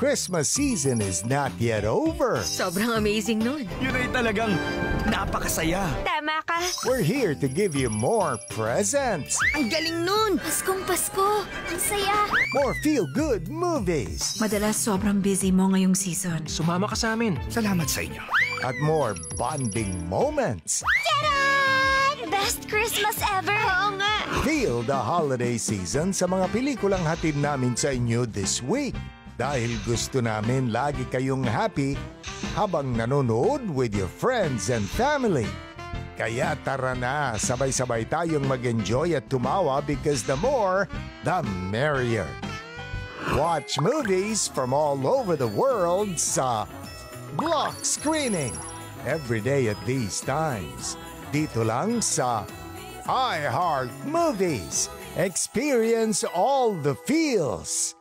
Christmas season is not yet over. Sobrang amazing nun. Yun ay talagang napakasaya. Tama ka. We're here to give you more presents, Ang galing nun! Paskong Pasko. Ang saya. more feel-good movies, Madalas sobrang busy mo ngayong season. Sumama ka sa amin. Salamat sa inyo. at more bonding moments. Taran! Best Christmas ever. Oo nga. Feel the holiday season sa mga pelikulang hatid namin sa inyo this week. Dahil gusto namin lagi kayong happy habang nanonood with your friends and family. Kaya tara na, sabay-sabay tayong mag-enjoy at tumawa because the more, the merrier. Watch movies from all over the world sa Block Screening. Every day at these times. Dito lang sa iHeart Movies. Experience all the feels.